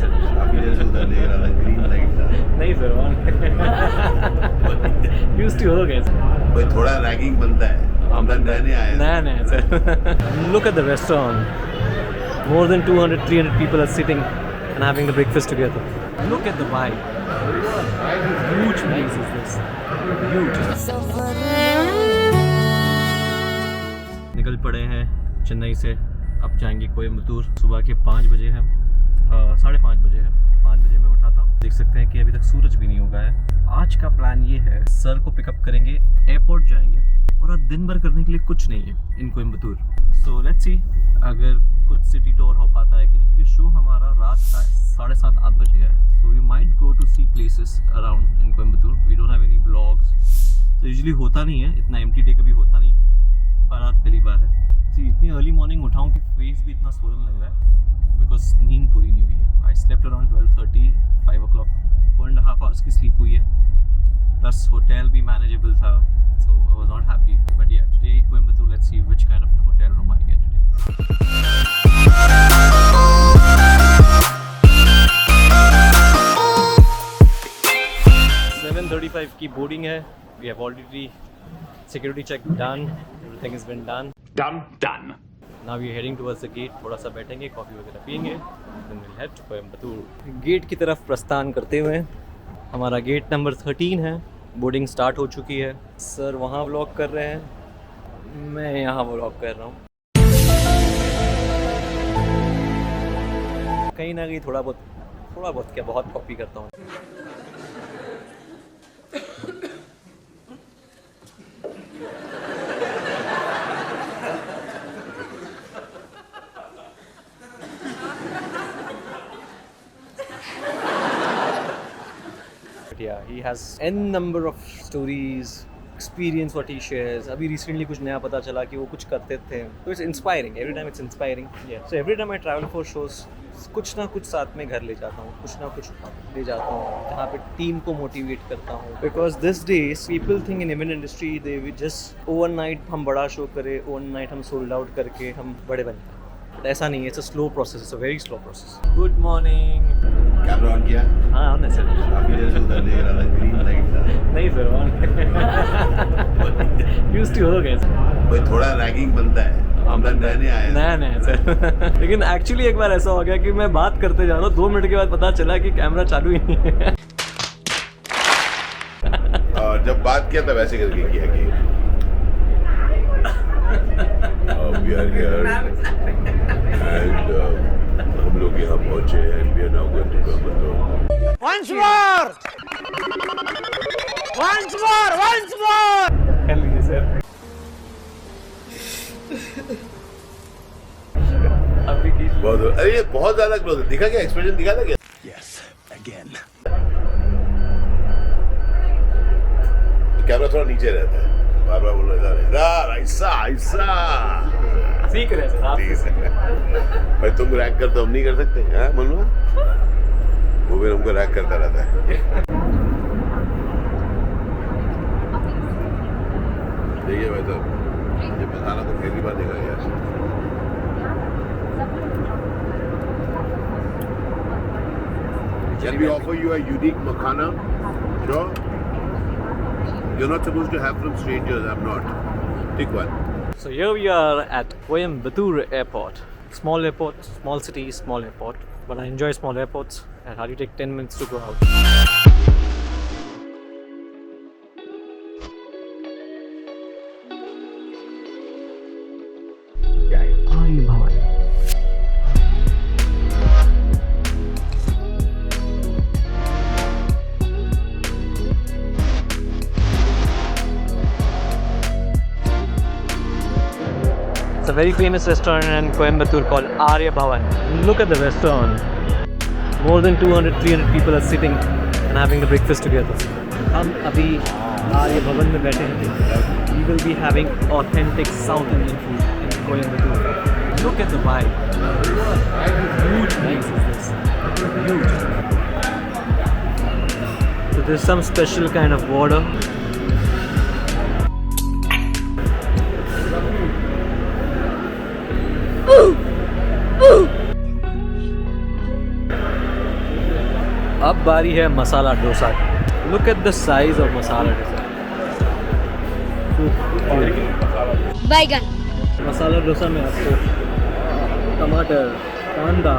Sir. काफी देर से उधर देख रहा था, ग्रीन लाइट था। नहीं सर, यूज्ड टू हो गए सर। भाई थोड़ा रैगिंग बनता है, हम रहने आए हैं। नया sir. Look at the restaurant. More than 200-300 people are sitting and having the breakfast together. Look at the vibe. Huge place is this. Huge. निकल पड़े हैं चेन्नई से, अब जाएंगे कोयम्बतूर। सुबह के 5 बजे हैं, 5:30 बजे है। 5 बजे मैं उठा था। देख सकते हैं कि अभी तक सूरज भी नहीं उगा है। आज का प्लान ये है, सर को पिकअप करेंगे, एयरपोर्ट जाएंगे और आज दिन भर करने के लिए कुछ नहीं है इन कोयम्बतूर। सो लेट्स सी अगर कुछ सिटी टूर हो पाता है कि नहीं, क्योंकि शो हमारा रात का है, 7:30-8 बजे का है। So we might go to see places around in Coimbatore. We don't have any vlogs, तो यूजुअली होता नहीं है इतना, एम्प्टी डे कभी होता नहीं है, पर आज पहली बार है। सी इतनी अर्ली मॉर्निंग उठाऊँ कि फेस भी इतना सोलन लग रहा है, बिकॉज नींद पूरी नहीं हुई है। I slept around 12:30, 5 o'clock, 4.5 hours की स्लीप हुई है, प्लस होटल भी मैनेजेबल था, so I was not happy. But yeah, today Coimbatore, let's see which kind of hotel room I get today. 7:35 की बोर्डिंग है। We have already security check done. Everything has been done. Done. Now we are heading towards the gate. थोड़ा सा बैठेंगे, coffee वगैरह पियेंगे, then we'll head to Coimbatore. Gate की तरफ प्रस्थान करते हुए हमारा गेट नंबर 13 है। बोर्डिंग स्टार्ट हो चुकी है। सर वहाँ व्लॉग कर रहे हैं, मैं यहाँ व्लॉग कर रहा हूँ। कहीं ना कहीं थोड़ा बहुत क्या बहुत कॉपी करता हूँ। Yeah, he has n number of stories, experience what he shares. अभी recently कुछ नया पता चला कि वो कुछ करते थे, तो it's inspiring. Every time it's inspiring. Yeah. So every time I travel for shows, कुछ ना कुछ साथ में घर ले जाता हूँ, कुछ ना कुछ ले जाता हूँ, जहाँ पे टीम को मोटिवेट करता हूँ. Because these days people think in event industry they will just overnight हम बड़ा शो करें, overnight हम sold out करके हम बड़े बन जाएं. But ऐसा नहीं है, it's a slow process, it's a very slow process. Good morning. Camera on किया? हाँ ऑन है सर। काफी देर से उधर देख रहा था, ग्रीन लाइट था। नहीं सर, ऑन यूज्ड टू हो गए सर। भाई थोड़ा रैगिंग बनता है, हम रहने आए हैं। नया सर। लेकिन एक्चुअली एक बार ऐसा हो गया कि मैं बात करते जा रहा हूँ, 2 मिनट के बाद पता चला कि कैमरा चालू ही नहीं है। और जब बात किया तब ऐसे करके किया कि we are here and हम लोग यहाँ पहुँचे and we are now going to Coimbatore. Once more! कर लीजिए सर। अभी की बहुत, अरे ये बहुत ज्यादा क्लोज है। दिखा क्या एक्सप्रेशन दिखा था क्या? Yes, again. कैमरा थोड़ा नीचे रहता है, बार बार बोल रहा है ऐसा सीख रहे सर आप। भाई तुम रैक करते हम नहीं कर सकते हैं मनवा? वो भी हमको रैक करता रहता है। देखिए भाई साहब, ये मसाला तो पहली बार देखा यार। Can we offer you a unique makhana? Sure. You're not supposed to have from strangers. I'm not. Take one. So here we are at Coimbatore Airport. Small airport, small city, small airport. But I enjoy small airports and hardly take 10 minutes to go out. It's a very famous restaurant in Coimbatore called Arya Bhavan. Look at the restaurant. More than 200-300 people are sitting and having the breakfast together. हम अभी आर्य भवन में बैठे हैं. We will be having authentic South Indian food in Coimbatore. Look at the vibe. Huge place is this. Huge. So there's some special kind of water. अब बारी है masala dosa. Look at the size of masala dosa. बैगन मसाला डोसा में आपको टमाटर, कांदा,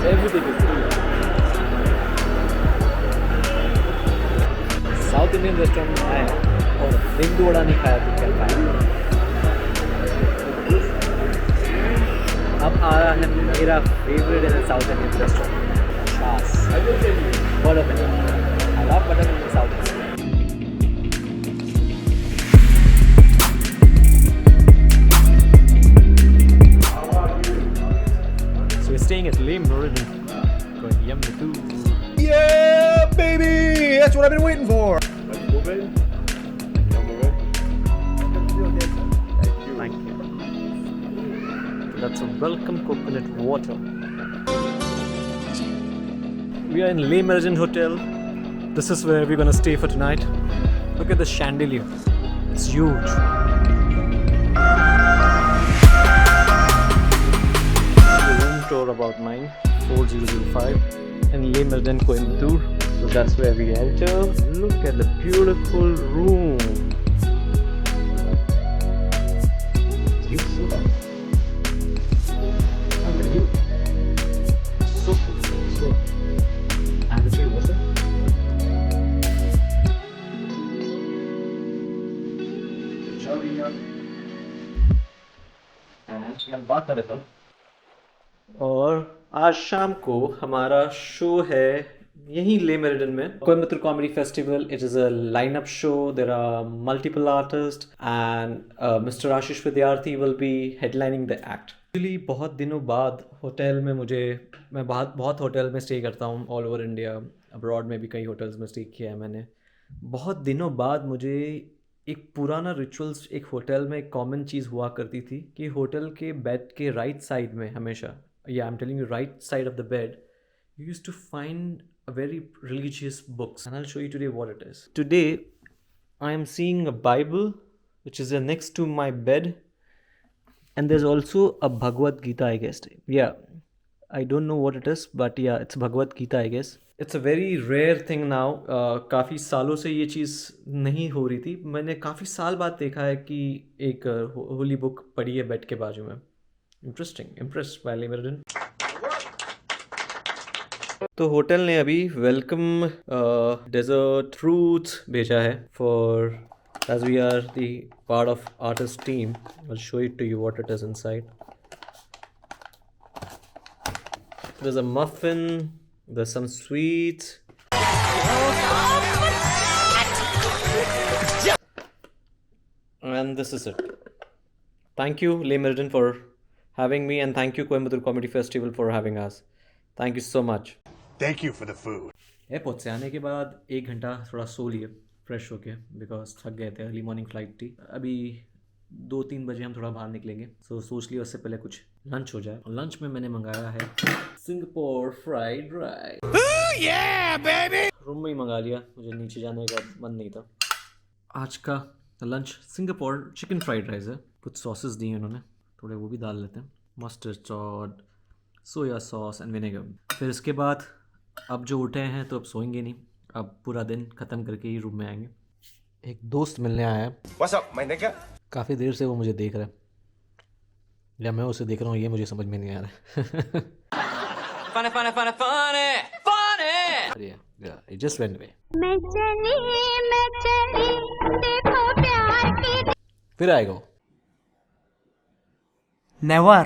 everything is South Indian restaurant में आए और मेंदू वड़ा नहीं खाया तो क्या खाया। अब आ रहा है मेरा favourite in South Indian restaurant, छाछ, butter naan. I love butter naan in South India. So we're staying at Le Méridien. Going yummy too. Yeah, baby! That's what I've been waiting for. Thank you. That's a welcome coconut water. We are in Le Méridien Hotel. This is where we're gonna stay for tonight. Look at the chandelier. It's huge. The room tour about mine, 4005 in Le Méridien, Coimbatore. So that's where we enter. Look at the beautiful room. और आज शाम को हमारा show है यहीं Le Meridien में, Coimbatore comedy festival. It is a lineup show. There are multiple artist and mister Ashish Vidyarthi will be headlining the act. Actually बहुत दिनों बाद होटल में मैं बहुत होटल में स्टे करता हूँ ऑल ओवर इंडिया, अब्रॉड में भी कई होटल्स में स्टे किया है मैंने. बहुत दिनों बाद मुझे एक पुराना रिचुअल्स, एक होटल में एक कॉमन चीज़ हुआ करती थी कि होटल के बेड के राइट साइड में हमेशा, या I am telling you, right side of the bed you used to find a very religious books, and I'll show you today what it is. Today I am seeing a Bible which is next to my bed, and there's also a Bhagavad Gita, I guess. Yeah, I don't know what it is, but yeah, it's Bhagavad Gita, I guess. It's a very rare thing now. काफ़ी सालों से ये चीज़ नहीं हो रही थी. मैंने काफ़ी साल बाद देखा है कि एक होली बुक पड़ी है बेड के बाजू में. Interesting, impressed by Le Meridien. तो होटल ने अभी वेलकम डेजर्ट फ्रूट्स भेजा है for, as we are the part of artist team. I will show it to you what it is inside. There is a muffin, there some sweets, and this is it. Thank you Le Méridien for having me, and thank you Coimbatore Comedy Festival for having us. Thank you so much. Thank you for the food. Airport से आने के बाद 1 घंटा थोड़ा सो लिए fresh होके, because थक गए थे. अर्ली मॉर्निंग फ्लाइट थी. अभी 2-3 बजे हम थोड़ा बाहर निकलेंगे. सो सोच लिया उससे पहले कुछ लंच हो जाए. लंच में मैंने मंगाया है सिंगापुर फ्राइड राइस. रूम में ही मंगा लिया, मुझे नीचे जाने का मन नहीं था. आज का lunch Singapore chicken fried rice है. कुछ सॉसेस दिए उन्होंने, थोड़े वो भी डाल लेते हैं. Mustard sauce, soya sauce and vinegar. फिर इसके बाद अब जो उठे हैं तो अब सोएंगे नहीं. अब पूरा दिन ख़त्म करके ही रूम में आएंगे. एक दोस्त मिलने आया है. What's up, my nigga? काफ़ी देर से वो मुझे देख रहा है, या मैं उसे देख रहा हूँ, ये मुझे समझ में नहीं आ रहा है. Yeah, it just went away. मैं चली देखो प्यार की. फिर आएगा. Never.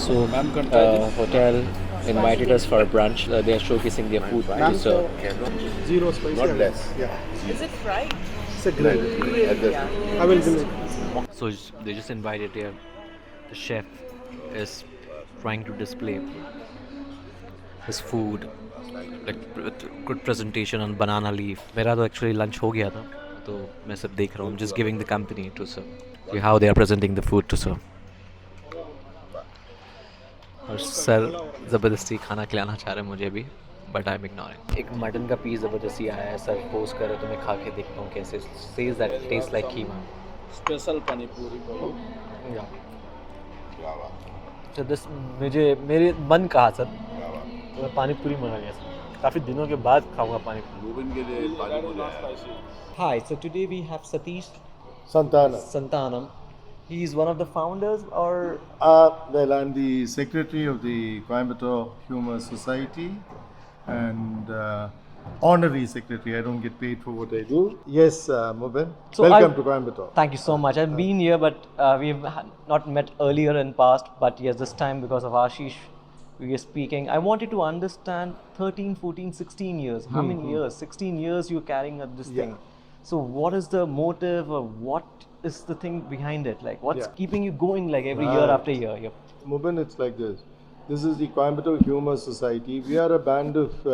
So, hotel invited us for a brunch. They are showcasing their food. So, Zero spicy. Not less. Yeah. Is it fried? It's a grill. I will do it. so they just invited here. The chef is trying to display his food, like with good presentation on banana leaf. मेरा तो actually lunch हो गया था, तो मैं सब देख रहा हूँ. I'm just giving the company to serve. See how they are presenting the food to serve. और सर ज़बरदस्ती खाना खिलाना चाह रहे हैं मुझे भी, बट आई एम इग्नोरिंग. एक मटन का पीस ज़बरदस्ती आया है. सर पोस्ट कर रहे तो मैं खा के देखता हूँ कैसे. Says that taste like keema. Special pani puri. तो दिस मेरे मन कहा सर, तो मैं पानी पूरी मंगा लिया सर, काफ़ी दिनों के बाद खाऊंगा पानी पूरी। मुबिन के लिए पानी पूरी है। Hi, so today we have Satish Santana. Santanam. He is one of the founders, or Well, I'm the secretary of the Coimbatore Humor Society and honorary secretary. I don't get paid for what I do. Yes, Mubin. So Welcome I- to Coimbatore. Thank you so much. I've been here, but we've not met earlier in past. But yes, this time because of Ashish, we are speaking. I wanted to understand 13, 14, 16 years. How many years? 16 years you're carrying this Yeah. thing. So what is the motive, or what is the thing behind it? Like, what's Yeah. keeping you going like every year Right. after year? Yep. Mubin, it's like this. This is the Coimbatore Humor Society. We are a band of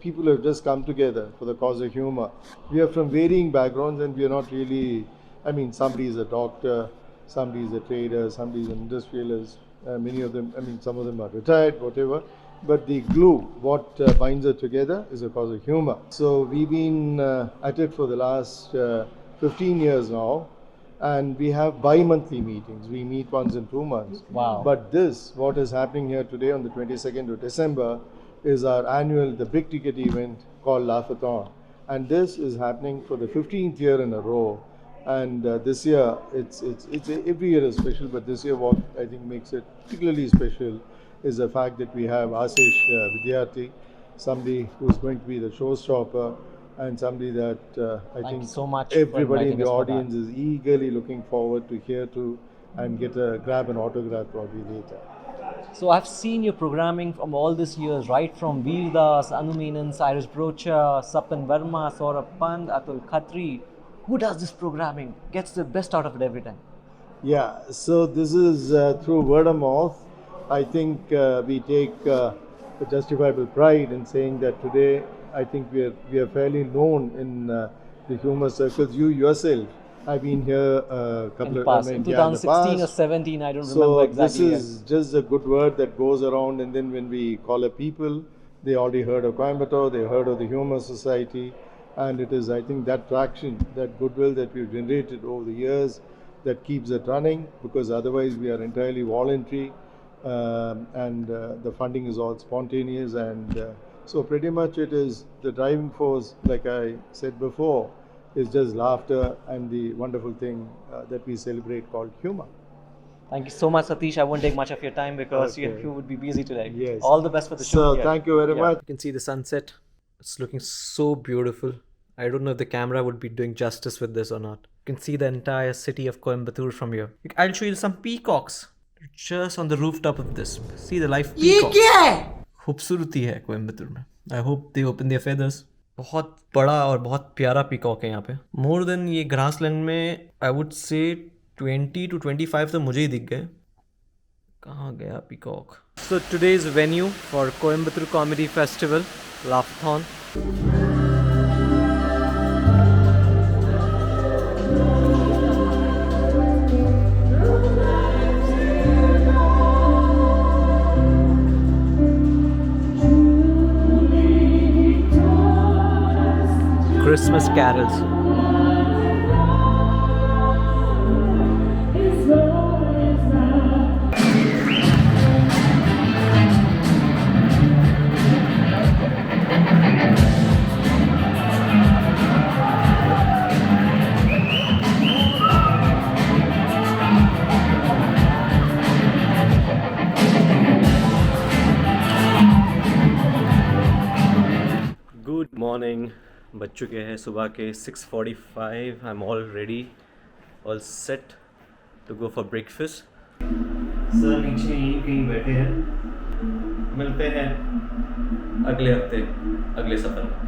people who have just come together for the cause of humor. We are from varying backgrounds and we are not really, I mean, somebody is a doctor, somebody is a trader, somebody is an industrialist. Many of them, I mean, some of them are retired, whatever. But the glue, what binds us together, is a cause of humor. So we've been at it for the last 15 years now. And we have bi-monthly meetings. We meet once in 2 months. Wow. But this, what is happening here today on the 22nd of December, is our annual, the big ticket event called Laugh-a-thon. And this is happening for the 15th year in a row. And this year, it's every year is special, but this year what I think makes it particularly special is the fact that we have Ashish Vidyarthi, somebody who's going to be the showstopper, and somebody that I Thank think you so much for everybody in inviting the us for that. audience is eagerly looking forward to hear to and grab an autograph probably later. So I've seen your programming from all these years, right from Veer Das, Anu Menon, Cyrus Brocha, Sapan Verma, Saurabh Pant, Atul Khatri. Who does this programming? Gets the best out of it every time. Yeah, so this is through word of mouth. I think we take a justifiable pride in saying that today I think we are fairly known in the humor circles. You yourself have been here a couple In of past, I mean, in yeah, in the 2016 or past. 17, I don't So remember exactly. this is just a good word that goes around, and then when we call up people, they already heard of Coimbatore, they heard of the Humor Society, and it is, I think, that traction, that goodwill that we've generated over the years that keeps it running, because otherwise we are entirely voluntary, and the funding is all spontaneous, and so pretty much it is the driving force, like I said before, is just laughter and the wonderful thing that we celebrate called humor. Thank you so much, Satish. I won't take much of your time because Okay. you would be busy today. Yes. All the best for the show. So here. thank you very much. You can see the sunset. It's looking so beautiful. I don't know if the camera would be doing justice with this or not. You can see the entire city of Coimbatore from here. I'll show you some peacocks just on the rooftop of this. See the live peacocks. ये क्या है? खूबसूरती है कोयम्बतूर में. I hope they open their feathers. बहुत बड़ा और बहुत प्यारा पीकॉक है यहाँ पे. मोर देन ये ग्रासलैंड में आई वुड से 20 to 25 तो मुझे ही दिख गए. कहाँ गया peacock? So today's venue for Coimbatore Comedy Festival, Laugh-a-thon. Christmas carols. Good morning. बज चुके हैं सुबह के 6:45. I am all ready, all set to go for breakfast. Sir नीचे यहीं कहीं बैठे हैं. मिलते हैं अगले हफ्ते अगले सफ़र में.